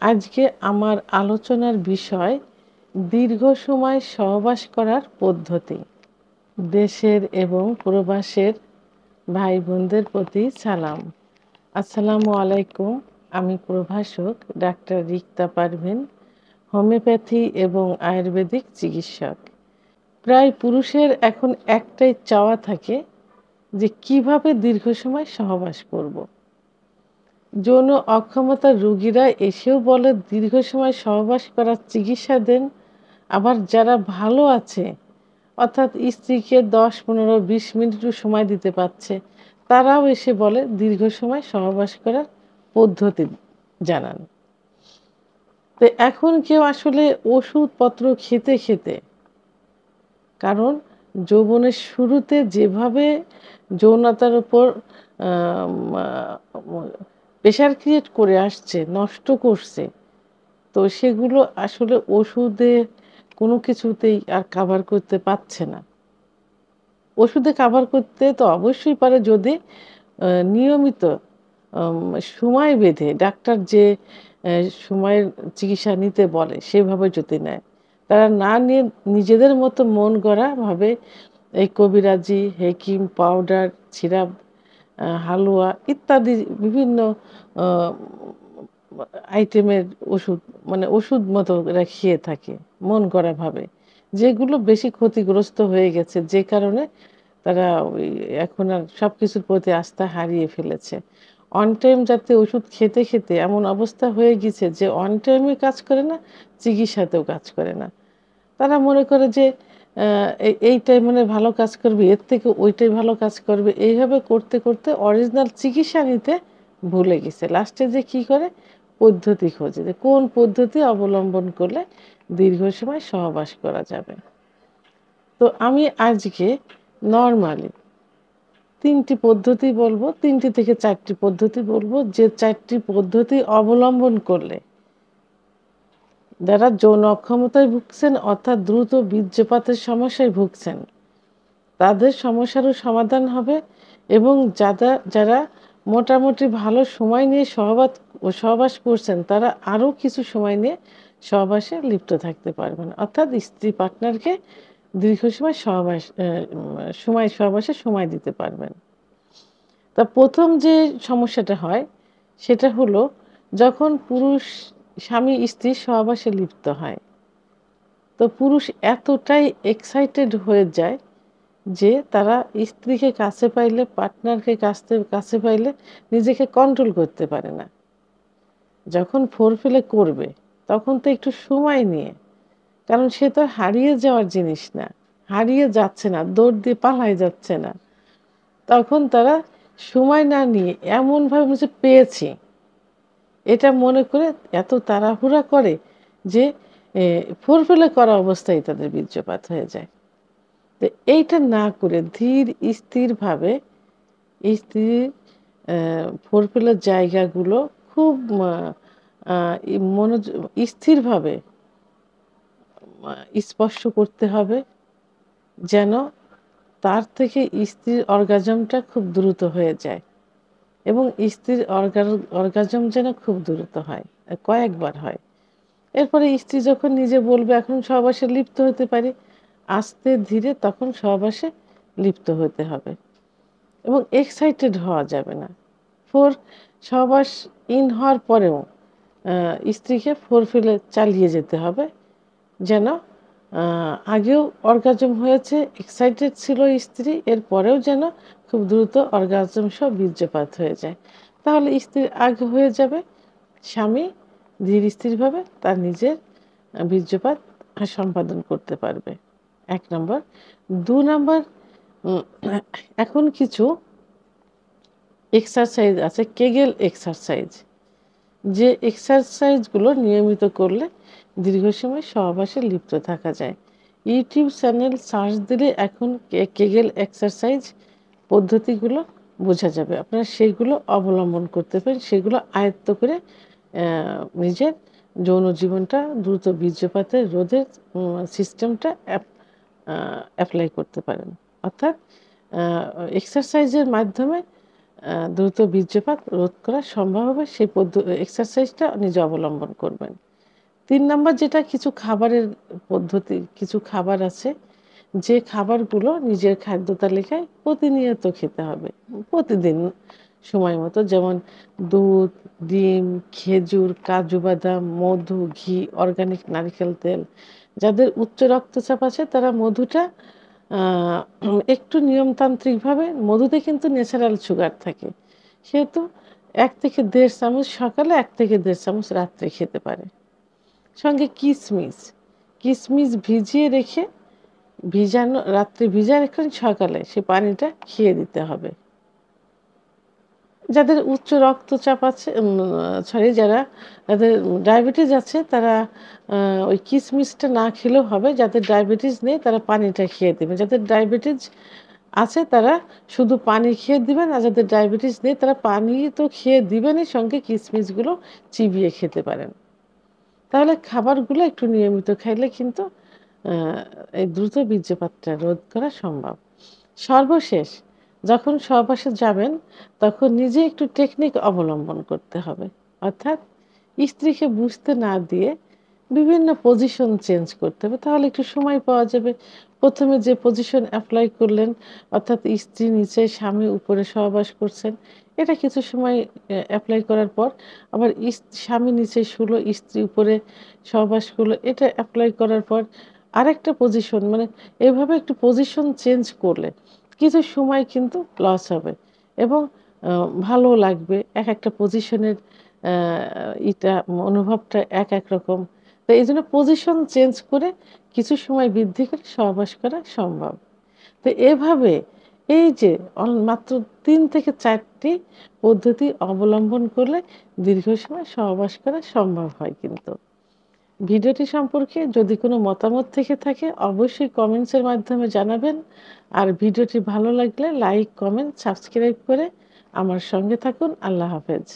আজকে আমার আলোচনার বিষয় দীর্ঘ সময় সহবাস করার পদ্ধতি। দেশের এবং প্রবাসের ভাই বোনদের প্রতি সালাম। আসসালামু আলাইকুম। আমি প্রভাষক ডাক্তার রিক্তা পারভিন, হোমিওপ্যাথি এবং আয়ুর্বেদিক চিকিৎসক। প্রায় পুরুষের এখন একটাই চাওয়া থাকে যে কিভাবে দীর্ঘ সময় সহবাস করব। যৌন অক্ষমতার রোগীরা এসেও বলে দীর্ঘ সময় সহবাস করার চিকিৎসা দেন। আবার যারা ভালো আছে, অর্থাৎ স্ত্রীকে 10, 15, 20 মিনিটও সময় দিতে পারছে, তারাও এসে বলে দীর্ঘ সময় সহবাস করার পদ্ধতি জানান। তো এখন কেউ আসলে ওষুধপত্র খেতে খেতে, কারণ যৌবনের শুরুতে যেভাবে যৌনতার উপর প্রেশার ক্রিয়েট করে আসছে, নষ্ট করছে, তো সেগুলো আসলে ওষুধে কোনো কিছুতেই আর কাভার করতে পারছে না। ওষুধে কাভার করতে তো অবশ্যই পারে যদি নিয়মিত সময় বেঁধে ডাক্তার যে সময়ের চিকিৎসা নিতে বলে সেভাবে যদি নেয়। তারা না নিয়ে নিজেদের মতো মন গড়াভাবে এই কবিরাজি, হেকিম, পাউডার, সিরাপ, হালুয়া ইত্যাদি বিভিন্ন আ আইটেমের ওষুধ, মানে ওষুধ মতো এরা খেয়ে থাকে মন গড়াভাবে। যেগুলো বেশি ক্ষতিগ্রস্ত হয়ে গেছে, যে কারণে তারা ওই এখন আর সবকিছুর প্রতি আস্থা হারিয়ে ফেলেছে। অন টাইম জাতীয় ওষুধ খেতে খেতে এমন অবস্থা হয়ে গেছে যে অন টাইমে কাজ করে না, চিকিৎসাতেও কাজ করে না। তারা মনে করে যে এইটাই মনে হয় ভালো কাজ করবে, এর থেকে ওইটাই ভালো কাজ করবে। এইভাবে করতে করতে অরিজিনাল চিকিৎসা নিতে ভুলে গেছে। লাস্টে যে কী করে, পদ্ধতি খোঁজে যে কোন পদ্ধতি অবলম্বন করলে দীর্ঘ সময় সহবাস করা যাবে। তো আমি আজকে নরমালি ৩টি পদ্ধতি বলব, ৩টি থেকে ৪টি পদ্ধতি বলব, যে ৪টি পদ্ধতি অবলম্বন করলে যারা যৌন অক্ষমতায় ভুগছেন, অর্থাৎ দ্রুত বীর্যপাতের সমস্যায় ভুগছেন, তাদের সমস্যারও সমাধান হবে। এবং যারা মোটামুটি ভালো সময় নিয়ে সহবাস করছেন, তারা আরও কিছু সময় নিয়ে সহবাসে লিপ্ত থাকতে পারবেন, অর্থাৎ স্ত্রী পার্টনারকে দীর্ঘ সময় সহবাসে সময় দিতে পারবেন। তা প্রথম যে সমস্যাটা হয় সেটা হলো যখন স্বামী স্ত্রী সহবাসে লিপ্ত হয়, তো পুরুষ এতটাই এক্সাইটেড হয়ে যায় যে তারা স্ত্রীকে কাছে পাইলে, পার্টনারকে কাছে পাইলে নিজেকে কন্ট্রোল করতে পারে না। যখন ফোরপ্লে করবে তখন তো একটু সময় নিয়ে, কারণ সে তো হারিয়ে যাওয়ার জিনিস না, হারিয়ে যাচ্ছে না, দৌড় দিয়ে পালায় যাচ্ছে না। তখন তারা সময় না নিয়ে এমনভাবে যে পেয়েছি এটা মনে করে এত তাড়াহুড়া করে যে ফোরপ্লে করা অবস্থায় তাদের বীর্যপাত হয়ে যায়। তো এইটা না করে ধীর স্থিরভাবে স্ত্রীর ফোরপ্লের জায়গাগুলো খুব স্থিরভাবে স্পর্শ করতে হবে, যেন তার থেকে স্ত্রীর অর্গাজমটা খুব দ্রুত হয়ে যায় এবং স্ত্রীর অর্গাজম যেন খুব দ্রুত হয়, কয়েকবার হয়। এরপরে স্ত্রী যখন নিজে বলবে এখন সহবাসে লিপ্ত হতে পারি, আস্তে ধীরে তখন সহবাসে লিপ্ত হতে হবে এবং এক্সাইটেড হওয়া যাবে না। সহবাস হওয়ার পরেও স্ত্রীকে ফোরপ্লে চালিয়ে যেতে হবে, যেন আগেও অর্গাজম হয়েছে, এক্সাইটেড ছিল স্ত্রী, এরপরেও যেন খুব দ্রুত অর্গাজম সহ বীর্যপাত হয়ে যায়। তাহলে স্ত্রীর আগে হয়ে যাবে, স্বামী ধীর স্থিরভাবে তার নিজের বীর্যপাত সম্পাদন করতে পারবে। ১ নম্বর। ২ নম্বর, এখন কিছু এক্সারসাইজ আছে, কেগেল এক্সারসাইজ, যে এক্সারসাইজগুলো নিয়মিত করলে দীর্ঘ সময় সহবাসে লিপ্ত থাকা যায়। ইউটিউব চ্যানেল সার্চ দিলে এখন কেগেল এক্সারসাইজ পদ্ধতিগুলো বোঝা যাবে। আপনারা সেগুলো অবলম্বন করতে পারেন, সেগুলো আয়ত্ত করে নিজের যৌন জীবনটা দ্রুত বীর্যপাতের রোধের সিস্টেমটা অ্যাপ্লাই করতে পারেন। অর্থাৎ এক্সারসাইজের মাধ্যমে দ্রুত বীর্যপাত রোধ করা সম্ভব হবে সেই এক্সারসাইজটা নিজে অবলম্বন করবেন। ৩ নাম্বার যেটা, কিছু খাবারের পদ্ধতি, কিছু খাবার আছে যে খাবারগুলো নিজের খাদ্য তালিকায় প্রতিনিয়ত খেতে হবে। প্রতিদিন সময় মতো, যেমন দুধ, ডিম, খেজুর, কাজু বাদাম, মধু, ঘি, অর্গানিক নারকেল তেল। যাদের উচ্চ রক্তচাপ আছে তারা মধুটা একটু নিয়মতান্ত্রিকভাবে, মধুতে কিন্তু ন্যাচারাল সুগার থাকে। সেহেতু ১ থেকে ১.৫ চামচ সকালে, ১ থেকে ১.৫ চামচ রাত্রে খেতে পারে। সঙ্গে কিশমিশ, কিশমিশ ভিজিয়ে রেখে রাত্রে ভিজায় রেখে সকালে সে পানিটা খেয়ে দিতে হবে। যাদের উচ্চ রক্তচাপ আছে, যাদের ডায়াবেটিস আছে তারা ওই কিশমিশটা না খেলেও হবে। যাদের ডায়াবেটিস নেই তারা পানিটা খেয়ে দেবে। যাদের ডায়াবেটিস আছে তারা শুধু পানি খেয়ে দিবেন, আর যাদের ডায়াবেটিস নেই তারা পানি তো খেয়ে দিবেনই, সঙ্গে কিশমিশগুলো চিবিয়ে খেতে পারেন। তাহলে খাবারগুলো একটু নিয়মিত খাইলে কিন্তু আ এই দ্রুত বীর্যপাতটা রোধ করা সম্ভব। সর্বশেষ, যখন সহবাসে যাবেন তখন নিজে একটু টেকনিক অবলম্বন করতে হবে। অর্থাৎ স্ত্রীকে বুঝতে না দিয়ে বিভিন্ন পজিশন চেঞ্জ করতে হবে। তাহলে একটু সময় পাওয়া যাবে। ১ম এ যে পজিশন এপ্লাই করলেন, অর্থাৎ স্ত্রী নিচে স্বামী উপরে সহবাস করছেন। এটা কিছু সময় এপ্লাই করার পর আবার স্বামী নিচে শুলো, স্ত্রী উপরে সহবাস করলো। এটা এপ্লাই করার পর আরেকটা পজিশন, মানে এভাবে একটু পজিশন চেঞ্জ করলে কিছু সময় কিন্তু লস হবে এবং আ ভালোও লাগবে। একেকটা পজিশনের আ অনুভবটা এক রকম। তো এইজন্য পজিশন চেঞ্জ করে কিছু সময় বৃদ্ধি করে সহবাস করা সম্ভব। তো এভাবে এই যে মাত্র ৩ থেকে ৪ টি পদ্ধতি অবলম্বন করলে দীর্ঘ সময় সহবাস করা সম্ভব হয় কিন্তু। ভিডিওটি সম্পর্কে যদি কোনো মতামত থেকে থাকে অবশ্যই কমেন্টসের মাধ্যমে জানাবেন। আর ভিডিওটি ভালো লাগলে লাইক, কমেন্ট, সাবস্ক্রাইব করে আমার সঙ্গে থাকুন। আল্লাহ হাফেজ।